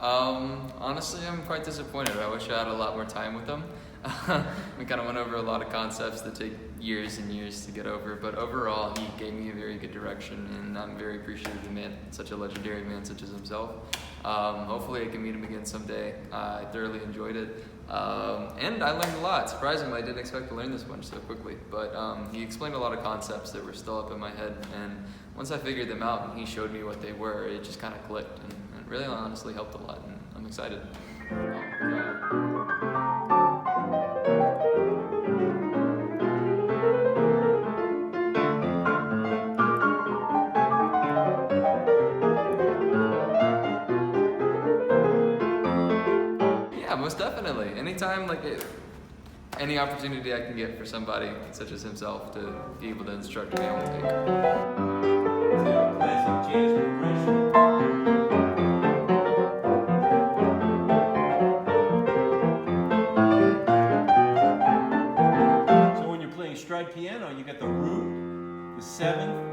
Honestly, I'm quite disappointed. I wish I had a lot more time with him. We kind of went over a lot of concepts that take years and years to get over, but overall he gave me a very good direction, and I'm very appreciative of the man, such a legendary man such as himself. Hopefully I can meet him again someday. I thoroughly enjoyed it, and I learned a lot. Surprisingly, I didn't expect to learn this much so quickly, but he explained a lot of concepts that were still up in my head, and once I figured them out and he showed me what they were, it just kind of clicked, and it really honestly helped a lot, and I'm excited. Yeah, most definitely. Anytime, any opportunity I can get for somebody such as himself to be able to instruct me, I will take. Classic jazz progression. So when you're playing stride piano, you got the root, the seventh,